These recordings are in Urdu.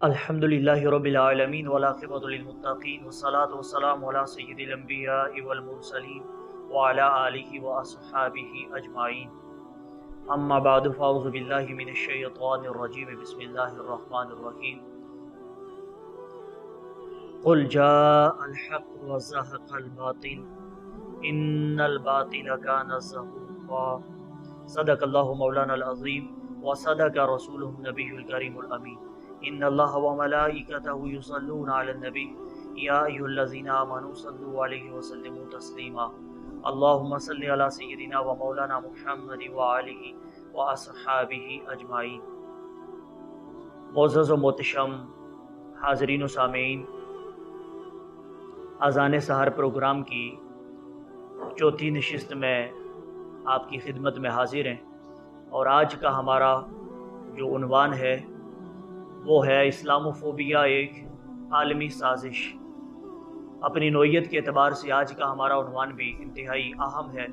الحمدللہ رب العالمین والعاقبۃ للمتقین والصلاۃ والسلام علی سید الانبیاء والمرسلین وعلی آلہ واصحابہ اجمعین اما بعد فاعوذ باللہ من الشیطان الرجیم بسم اللہ الرحمن الرحیم قل جاء الحق وزهق الباطل ان الباطل كان زهوقا صدق اللہ مولانا العظیم وصدق رسولہ النبی الکریم الامین ان اللہ وملائکتہ یصلون علی النبی یا ایھا الذین آمنوا صلوا علیہ وسلموا تسلیما اللہم صلی علی سیدنا و مولانا محمد وآلہ واصحابہ اجمعین۔ معزز و محتشم حاضرین و سامعین، اذان سحر پروگرام کی چوتھی نشست میں آپ کی خدمت میں حاضر ہیں، اور آج کا ہمارا جو عنوان ہے وہ ہے اسلاموفوبیا ایک عالمی سازش۔ اپنی نوعیت کے اعتبار سے آج کا ہمارا عنوان بھی انتہائی اہم ہے،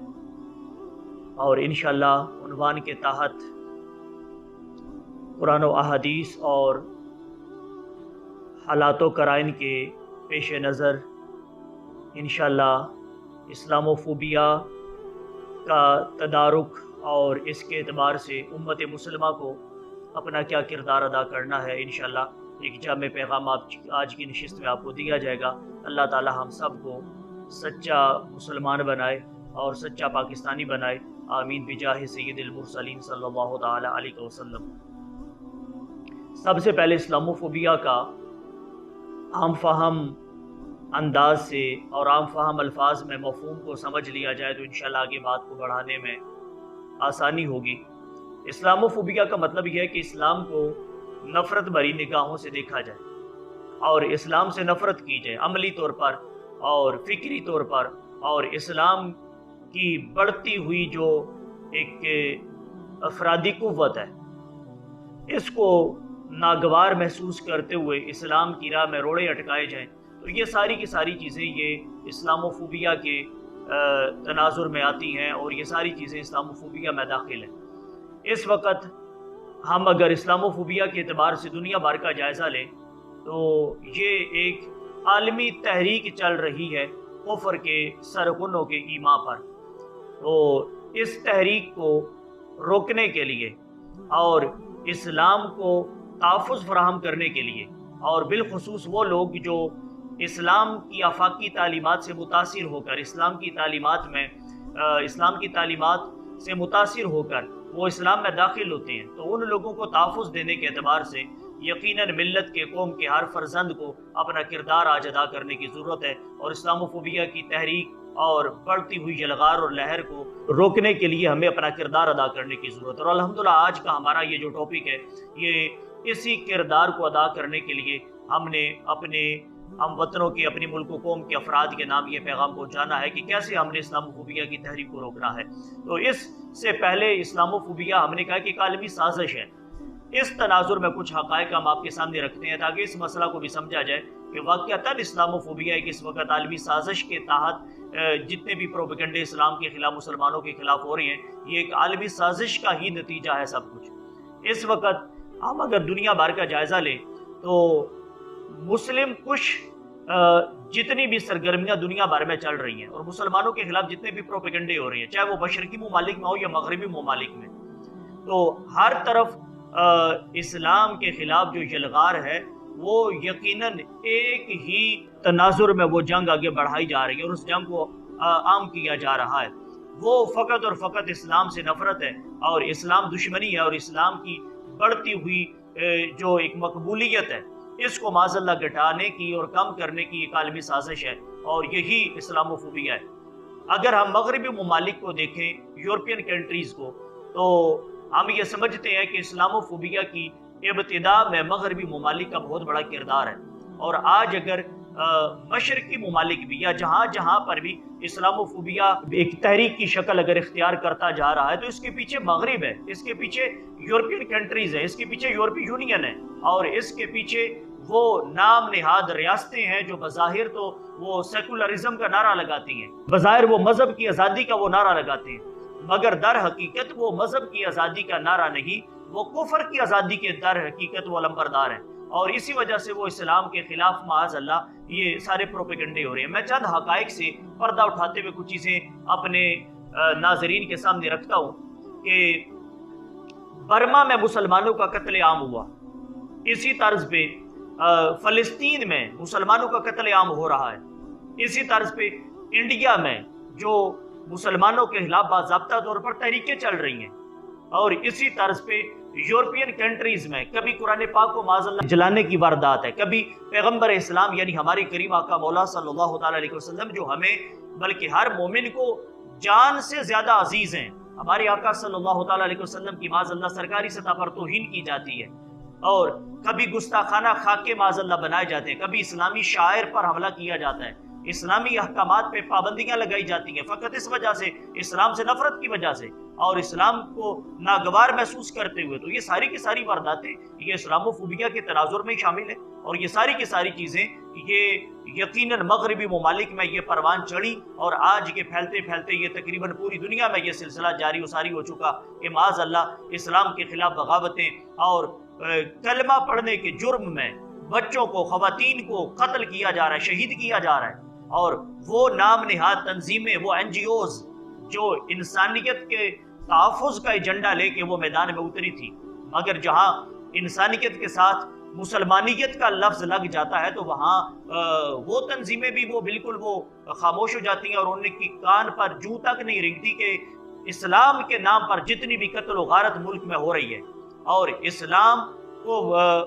اور انشاءاللہ عنوان کے تحت قرآن و احادیث اور حالات و قرائن کے پیش نظر انشاءاللہ اسلاموفوبیا کا تدارک اور اس کے اعتبار سے امت مسلمہ کو اپنا کیا کردار ادا کرنا ہے، انشاءاللہ ایک جامع پیغام آج کی نشست میں آپ کو دیا جائے گا۔ اللہ تعالی ہم سب کو سچا مسلمان بنائے اور سچا پاکستانی بنائے، آمین بجاہ سید المرسلین صلی اللہ تعالی علیہ وسلم۔ سب سے پہلے اسلاموفوبیا کا عام فہم انداز سے اور عام فہم الفاظ میں مفہوم کو سمجھ لیا جائے تو انشاءاللہ آگے بات کو بڑھانے میں آسانی ہوگی۔ اسلاموفوبیا کا مطلب یہ ہے کہ اسلام کو نفرت بھری نگاہوں سے دیکھا جائے اور اسلام سے نفرت کی جائے عملی طور پر اور فکری طور پر، اور اسلام کی بڑھتی ہوئی جو ایک افرادی قوت ہے اس کو ناگوار محسوس کرتے ہوئے اسلام کی راہ میں روڑے اٹکائے جائیں، تو یہ ساری کی ساری چیزیں یہ اسلاموفوبیا کے تناظر میں آتی ہیں، اور یہ ساری چیزیں اسلاموفوبیا میں داخل ہیں۔ اس وقت ہم اگر اسلاموفوبیا کے اعتبار سے دنیا بھر کا جائزہ لیں تو یہ ایک عالمی تحریک چل رہی ہے کفر کے سرغنوں کے ایما پر۔ تو اس تحریک کو روکنے کے لیے اور اسلام کو تحفظ فراہم کرنے کے لیے، اور بالخصوص وہ لوگ جو اسلام کی آفاقی تعلیمات سے متاثر ہو کر اسلام کی تعلیمات سے متاثر ہو کر وہ اسلام میں داخل ہوتے ہیں، تو ان لوگوں کو تحفظ دینے کے اعتبار سے یقیناً ملت کے قوم کے ہر فرزند کو اپنا کردار آج ادا کرنے کی ضرورت ہے، اور اسلاموفوبیا کی تحریک اور بڑھتی ہوئی یلغار اور لہر کو روکنے کے لیے ہمیں اپنا کردار ادا کرنے کی ضرورت ہے۔ اور الحمدللہ آج کا ہمارا یہ جو ٹاپک ہے یہ اسی کردار کو ادا کرنے کے لیے ہم نے اپنے ہم وطنوں کے، اپنی ملک و قوم کے افراد کے نام یہ پیغام پہنچانا ہے کہ کیسے ہم نے اسلاموفوبیا کی تحریک کو روکنا ہے۔ تو اس سے پہلے اسلاموفوبیا ہم نے کہا کہ ایک عالمی سازش ہے۔ اس تناظر میں کچھ حقائق ہم آپ کے سامنے رکھتے ہیں تاکہ اس مسئلہ کو بھی سمجھا جائے کہ واقعتاً اسلاموفوبیا ایک اس وقت عالمی سازش کے تحت جتنے بھی پروپیگنڈے اسلام کے خلاف، مسلمانوں کے خلاف ہو رہے ہیں، یہ ایک عالمی سازش کا ہی نتیجہ ہے سب کچھ۔ اس وقت ہم اگر دنیا بھر کا جائزہ لیں تو مسلم کش جتنی بھی سرگرمیاں دنیا بھر میں چل رہی ہیں اور مسلمانوں کے خلاف جتنے بھی پروپیگنڈے ہو رہے ہیں، چاہے وہ مشرقی ممالک میں ہو یا مغربی ممالک میں، تو ہر طرف اسلام کے خلاف جو یلغار ہے وہ یقیناً ایک ہی تناظر میں وہ جنگ آگے بڑھائی جا رہی ہے اور اس جنگ کو عام کیا جا رہا ہے۔ وہ فقط اور فقط اسلام سے نفرت ہے اور اسلام دشمنی ہے، اور اسلام کی بڑھتی ہوئی جو ایک مقبولیت ہے اس کو معاذ اللہ گھٹانے کی اور کم کرنے کی ایک عالمی سازش ہے، اور یہی اسلاموفوبیا ہے۔ اگر ہم مغربی ممالک کو دیکھیں، یورپین کنٹریز کو، تو ہم یہ سمجھتے ہیں کہ اسلاموفوبیا کی ابتدا میں مغربی ممالک کا بہت بڑا کردار ہے، اور آج اگر مشرقی ممالک بھی یا جہاں جہاں پر بھی اسلاموفوبیا ایک تحریک کی شکل اگر اختیار کرتا جا رہا ہے تو اس کے پیچھے مغرب ہے، اس کے پیچھے یورپین کنٹریز ہے، اس کے پیچھے یورپی یونین ہے، اور اس کے پیچھے وہ نام نہاد ریاستیں ہیں جو بظاہر تو وہ سیکولرزم کا نعرہ لگاتی ہیں، بظاہر وہ مذہب کی آزادی کا وہ نعرہ لگاتے ہیں، مگر در حقیقت وہ مذہب کی آزادی کا نعرہ نہیں، وہ کفر کی آزادی کے در حقیقت وہ علمبردار ہیں۔ اور اسی وجہ سے وہ اسلام کے خلاف معاذ اللہ یہ سارے پروپیگنڈے ہو رہے ہیں۔ میں چند حقائق سے پردہ اٹھاتے ہوئے کچھ چیزیں اپنے ناظرین کے سامنے رکھتا ہوں کہ برما میں مسلمانوں کا قتل عام ہوا، اسی طرز پہ فلسطین میں مسلمانوں کا قتل عام ہو رہا ہے، اسی طرز پہ انڈیا میں جو مسلمانوں کے خلاف باضابطہ طور پر تحریکیں چل رہی ہیں، اور اسی طرز پہ یورپین کنٹریز میں کبھی قرآن پاک کو معاذ اللہ جلانے کی واردات ہے، کبھی پیغمبر اسلام یعنی ہمارے کریم آقا مولا صلی اللہ تعالی علیہ وسلم جو ہمیں بلکہ ہر مومن کو جان سے زیادہ عزیز ہیں، ہمارے آقا صلی اللہ تعالی علیہ وسلم کی معاذ اللہ سرکاری سطح پر توہین کی جاتی ہے، اور کبھی گستاخانہ خاکے معاذ اللہ بنائے جاتے ہیں، کبھی اسلامی شاعر پر حملہ کیا جاتا ہے، اسلامی احکامات پہ پابندیاں لگائی جاتی ہیں فقط اس وجہ سے، اسلام سے نفرت کی وجہ سے اور اسلام کو ناگوار محسوس کرتے ہوئے۔ تو یہ ساری کی ساری وارداتیں یہ اسلام و فوبیا کے تناظر میں شامل ہیں، اور یہ ساری کی ساری چیزیں یہ یقیناً مغربی ممالک میں یہ پروان چڑھی، اور آج یہ پھیلتے پھیلتے یہ تقریباً پوری دنیا میں یہ سلسلہ جاری و ساری ہو چکا کہ معاذ اللہ اسلام کے خلاف بغاوتیں اور کلمہ پڑھنے کے جرم میں بچوں کو، خواتین کو قتل کیا جا رہا ہے، شہید کیا جا رہا ہے، اور وہ نام نہاد تنظیمیں، وہ این جی اوز جو انسانیت کے تحفظ کا ایجنڈا لے کے وہ میدان میں اتری تھی، مگر جہاں انسانیت کے ساتھ مسلمانیت کا لفظ لگ جاتا ہے تو وہاں وہ تنظیمیں بھی وہ بالکل وہ خاموش ہو جاتی ہیں، اور ان کی کان پر جوں تک نہیں رنگتی کہ اسلام کے نام پر جتنی بھی قتل و غارت ملک میں ہو رہی ہے، اور اسلام کو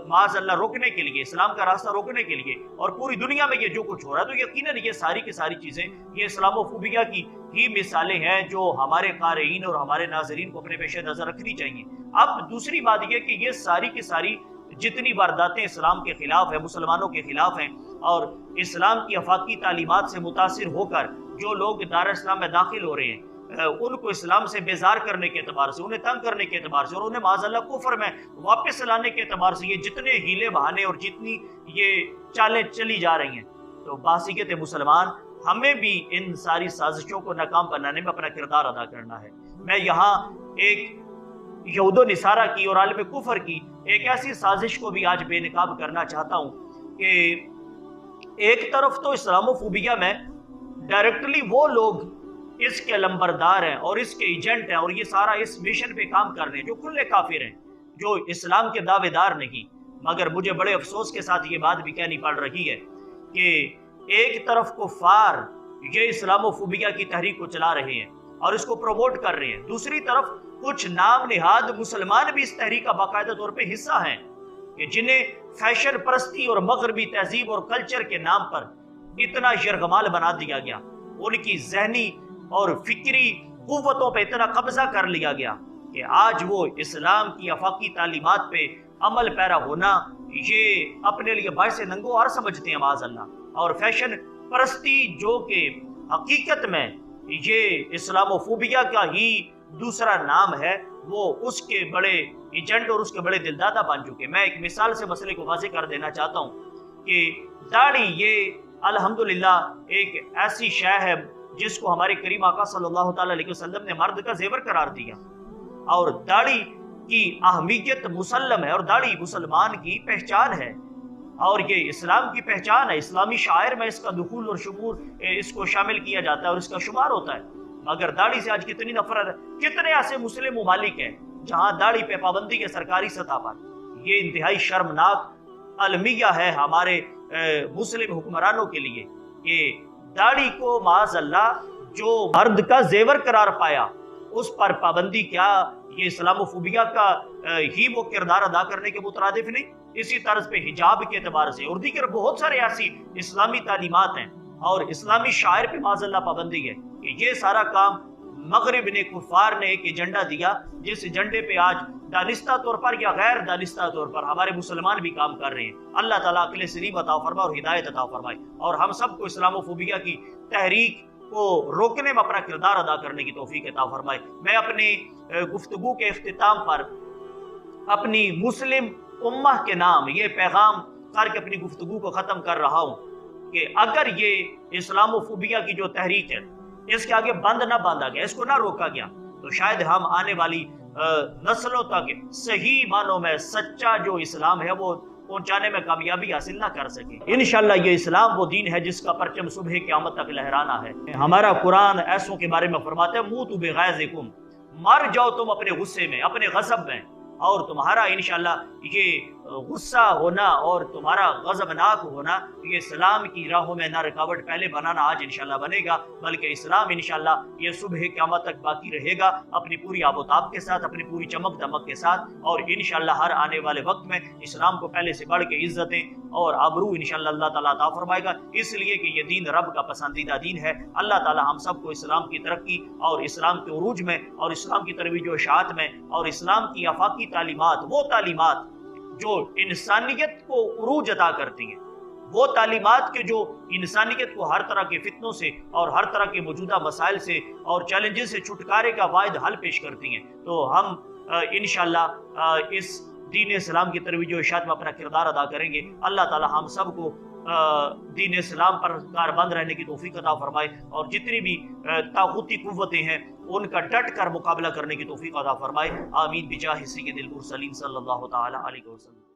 معاذ اللہ روکنے کے لیے، اسلام کا راستہ روکنے کے لیے، اور پوری دنیا میں یہ جو کچھ ہو رہا ہے، تو یقیناً یہ ساری کی ساری چیزیں یہ اسلام و فوبیا کی ہی مثالیں ہیں جو ہمارے قارئین اور ہمارے ناظرین کو اپنے پیش نظر رکھنی چاہیے۔ اب دوسری بات یہ کہ یہ ساری کی ساری جتنی وارداتیں اسلام کے خلاف ہیں، مسلمانوں کے خلاف ہیں، اور اسلام کی آفاقی تعلیمات سے متاثر ہو کر جو لوگ دار اسلام میں داخل ہو رہے ہیں، ان کو اسلام سے بیزار کرنے کے اعتبار سے، انہیں تنگ کرنے کے اعتبار سے، اور انہیں معاذ اللہ کفر میں واپس لانے کے اعتبار سے یہ جتنے ہیلے بہانے اور جتنی یہ چالیں چلی جا رہی ہیں، تو بحیثیت مسلمان ہمیں بھی ان ساری سازشوں کو ناکام بنانے میں اپنا کردار ادا کرنا ہے۔ میں یہاں ایک یہود و نصارہ کی اور عالم کفر کی ایک ایسی سازش کو بھی آج بے نقاب کرنا چاہتا ہوں کہ ایک طرف تو اسلام و فوبیا میں ڈائریکٹلی وہ لوگ اس کے لمبردار ہیں اور اس کے ایجنٹ ہیں اور یہ سارا اس مشن پہ کام کر رہے ہیں جو کھلے کافر ہیں، جو اسلام کے دعوے دار نہیں، مگر مجھے بڑے افسوس کے ساتھ یہ بات بھی کہنی پڑ رہی ہے کہ ایک طرف کفار یہ اسلام و فوبیا کی تحریک کو چلا رہے ہیں اور اس کو پروموٹ کر رہے ہیں، دوسری طرف کچھ نام نہاد مسلمان بھی اس تحریک کا باقاعدہ طور پہ حصہ ہیں کہ جنہیں فیشن پرستی اور مغربی تہذیب اور کلچر کے نام پر اتنا یرغمال بنا دیا گیا، ان کی ذہنی اور فکری قوتوں پہ اتنا قبضہ کر لیا گیا کہ آج وہ اسلام کی آفاقی تعلیمات پہ عمل پیرا ہونا یہ اپنے لیے باعث ننگو اور سمجھتے ہیں معاذ اللہ، اور فیشن پرستی جو کہ حقیقت میں یہ اسلام و فوبیا کا ہی دوسرا نام ہے، وہ اس کے بڑے ایجنٹ اور اس کے بڑے دلدادہ بن چکے۔ میں ایک مثال سے مسئلے کو واضح کر دینا چاہتا ہوں کہ داڑھی یہ الحمدللہ ایک ایسی شے ہے جس کو ہمارے کریم آقا صلی اللہ تعالی علیہ وسلم نے مرد کا زیور قرار دیا، اور داڑھی کی اہمیت مسلم ہے، اور داڑھی مسلمان کی پہچان ہے اور یہ اسلام کی پہچان ہے، اسلامی شاعر میں اس کا دخول اور شمول اس کو شامل کیا جاتا ہے اور اس کا شمار ہوتا ہے، مگر داڑھی سے آج کتنی نفرت ہے۔ کتنے ایسے مسلم ممالک ہیں جہاں داڑھی پہ پابندی ہے سرکاری سطح پر، یہ انتہائی شرمناک المیہ ہے ہمارے مسلم حکمرانوں کے لیے کہ داڑھی کو معاذ اللہ جو مرد کا زیور قرار پایا اس پر پابندی کیا یہ اسلام و فوبیا کا ہی وہ کردار ادا کرنے کے مترادف نہیں؟ اسی طرز پہ حجاب کے اعتبار سے اور دیگر بہت سارے ایسی اسلامی تعلیمات ہیں اور اسلامی شاعر پہ معاذ اللہ پابندی ہے کہ یہ سارا کام مغرب نے، کفار نے ایک ایجنڈا دیا جس ایجنڈے پہ آج دانستہ طور پر یا غیر دانستہ طور پر ہمارے مسلمان بھی کام کر رہے ہیں۔ اللہ تعالیٰ عقل سلیم عطا فرمائے اور ہدایت عطا فرمائے، اور ہم سب کو اسلام و فوبیا کی تحریک کو روکنے میں اپنا کردار ادا کرنے کی توفیق عطا فرمائے۔ میں اپنی گفتگو کے اختتام پر اپنی مسلم امہ کے نام یہ پیغام کر کے اپنی گفتگو کو ختم کر رہا ہوں کہ اگر یہ اسلام و فوبیا کی جو تحریک ہے اس کے آگے بند نہ باندھا گیا، اس کو نہ روکا گیا، تو شاید ہم آنے والی نسلوں تک صحیح معنوں میں سچا جو اسلام ہے وہ پہنچانے میں کامیابی حاصل نہ کر سکے۔ انشاءاللہ یہ اسلام وہ دین ہے جس کا پرچم صبح قیامت تک لہرانا ہے۔ ہمارا قرآن ایسوں کے بارے میں فرماتا ہے موتوا بغیظکم، مر جاؤ تم اپنے غصے میں، اپنے غضب میں، اور تمہارا انشاءاللہ یہ غصہ ہونا اور تمہارا غضبناک ہونا یہ اسلام کی راہوں میں نہ رکاوٹ پہلے بنانا آج انشاءاللہ بنے گا، بلکہ اسلام انشاءاللہ یہ صبح قیامت تک باقی رہے گا اپنی پوری آب و تاب کے ساتھ، اپنی پوری چمک دمک کے ساتھ، اور انشاءاللہ ہر آنے والے وقت میں اسلام کو پہلے سے بڑھ کے عزتیں اور آبرو انشاءاللہ اللہ تعالیٰ عطا فرمائے گا، اس لیے کہ یہ دین رب کا پسندیدہ دین ہے۔ اللہ تعالیٰ ہم سب کو اسلام کی ترقی اور اسلام کے عروج میں اور اسلام کی ترویج و اشاعت میں اور اسلام کی آفاقی تعلیمات، وہ تعلیمات جو انسانیت کو عروج عطا کرتی ہیں، وہ تعلیمات کے جو انسانیت کو ہر طرح کے فتنوں سے اور ہر طرح کے موجودہ مسائل سے اور چیلنجز سے چھٹکارے کا واحد حل پیش کرتی ہیں، تو ہم انشاءاللہ اس دین اسلام کی ترویج و اشاعت میں اپنا کردار ادا کریں گے۔ اللہ تعالی ہم سب کو دین اسلام پر کاربند رہنے کی توفیق عطا فرمائے، اور جتنی بھی طاغوتی قوتیں ہیں ان کا ڈٹ کر مقابلہ کرنے کی توفیق عطا فرمائے۔ آمین بجاہ سید المرسلین صلی اللہ تعالی علیہ وسلم۔